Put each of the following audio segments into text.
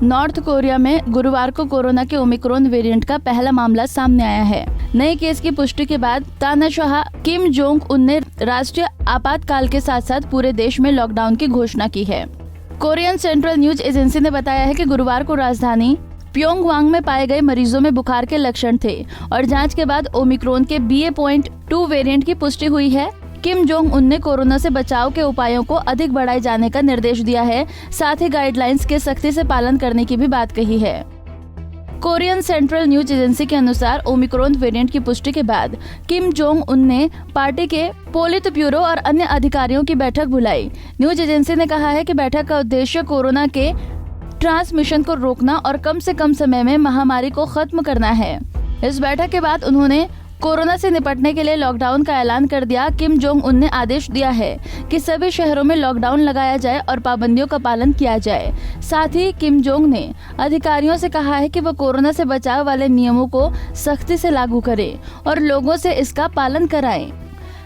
North Korea में गुरुवार को कोरोना के ओमिक्रॉन वेरिएंट का पहला मामला सामने आया है। नए केस की पुष्टि के बाद तानाशाह किम जोंग उन ने राष्ट्रीय आपातकाल के साथ साथ पूरे देश में लॉकडाउन की घोषणा की है। कोरियन सेंट्रल न्यूज एजेंसी ने बताया है कि गुरुवार को राजधानी प्योंगयांग में पाए गए मरीजों में बुखार के लक्षण थे और जांच के बाद ओमिक्रॉन के BA.2 वेरिएंट की पुष्टि हुई है। किम जोंग उन ने कोरोना से बचाव के उपायों को अधिक बढ़ाए जाने का निर्देश दिया है, साथ ही गाइडलाइंस के सख्ती से पालन करने की भी बात कही है। कोरियन सेंट्रल न्यूज एजेंसी के अनुसार ओमिक्रॉन वेरिएंट की पुष्टि के बाद किम जोंग उन ने पार्टी के पोलित ब्यूरो और अन्य अधिकारियों की बैठक बुलाई। न्यूज एजेंसी ने कहा है कि बैठक का उद्देश्य कोरोना के ट्रांसमिशन को रोकना और कम से कम समय में महामारी को खत्म करना है। इस बैठक के बाद उन्होंने कोरोना से निपटने के लिए लॉकडाउन का ऐलान कर दिया। किम जोंग उन ने आदेश दिया है कि सभी शहरों में लॉकडाउन लगाया जाए और पाबंदियों का पालन किया जाए। साथ ही किम जोंग ने अधिकारियों से कहा है कि वो कोरोना से बचाव वाले नियमों को सख्ती से लागू करें और लोगों से इसका पालन कराएं।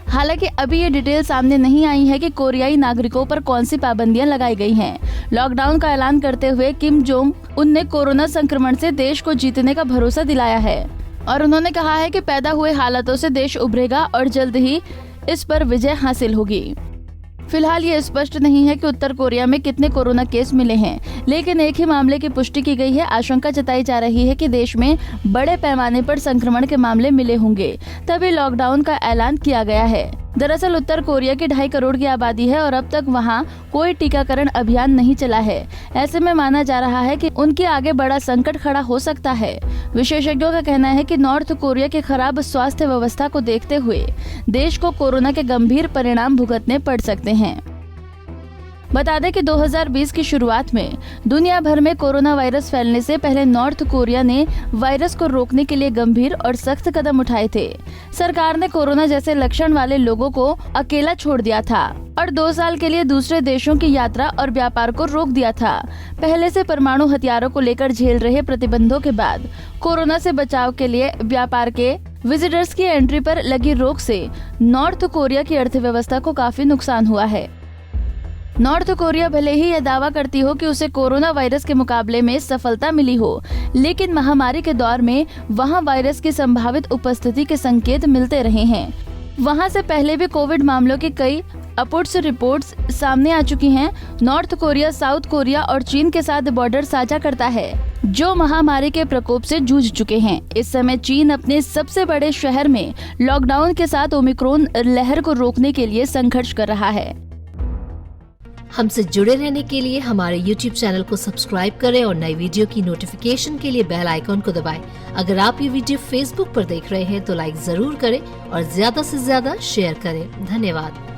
हालांकि अभी ये डिटेल सामने नहीं आई है कि कोरियाई नागरिकों पर कौन सी पाबंदियां लगाई गई हैं। लॉकडाउन का ऐलान करते हुए किम जोंग उन ने कोरोना संक्रमण से देश को जीतने का भरोसा दिलाया है और उन्होंने कहा है कि पैदा हुए हालातों से देश उभरेगा और जल्द ही इस पर विजय हासिल होगी। फिलहाल ये स्पष्ट नहीं है कि उत्तर कोरिया में कितने कोरोना केस मिले हैं, लेकिन एक ही मामले की पुष्टि की गई है। आशंका जताई जा रही है कि देश में बड़े पैमाने पर संक्रमण के मामले मिले होंगे, तभी लॉकडाउन का ऐलान किया गया है। दरअसल उत्तर कोरिया की 2.5 करोड़ की आबादी है और अब तक वहां कोई टीकाकरण अभियान नहीं चला है। ऐसे में माना जा रहा है कि उनके आगे बड़ा संकट खड़ा हो सकता है। विशेषज्ञों का कहना है कि नॉर्थ कोरिया की खराब स्वास्थ्य व्यवस्था को देखते हुए देश को कोरोना के गंभीर परिणाम भुगतने पड़ सकते हैं। बता दें कि 2020 की शुरुआत में दुनिया भर में कोरोना वायरस फैलने से पहले नॉर्थ कोरिया ने वायरस को रोकने के लिए गंभीर और सख्त कदम उठाए थे। सरकार ने कोरोना जैसे लक्षण वाले लोगों को अकेला छोड़ दिया था और 2 साल के लिए दूसरे देशों की यात्रा और व्यापार को रोक दिया था। पहले से परमाणु हथियारों को लेकर झेल रहे प्रतिबंधों के बाद कोरोना से बचाव के लिए व्यापार के विजिटर्स की एंट्री पर लगी रोक से नॉर्थ कोरिया की अर्थव्यवस्था को काफी नुकसान हुआ है। नॉर्थ कोरिया भले ही यह दावा करती हो कि उसे कोरोना वायरस के मुकाबले में सफलता मिली हो, लेकिन महामारी के दौर में वहां वायरस की संभावित उपस्थिति के संकेत मिलते रहे हैं। वहां से पहले भी कोविड मामलों की कई अपुट्स रिपोर्ट्स सामने आ चुकी हैं। नॉर्थ कोरिया साउथ कोरिया और चीन के साथ बॉर्डर साझा करता है, जो महामारी के प्रकोप से जूझ चुके हैं। इस समय चीन अपने सबसे बड़े शहर में लॉकडाउन के साथ ओमिक्रॉन लहर को रोकने के लिए संघर्ष कर रहा है। हमसे जुड़े रहने के लिए हमारे YouTube चैनल को सब्सक्राइब करें और नई वीडियो की नोटिफिकेशन के लिए बेल आइकॉन को दबाएं। अगर आप ये वीडियो Facebook पर देख रहे हैं तो लाइक जरूर करें और ज्यादा से ज्यादा शेयर करें। धन्यवाद।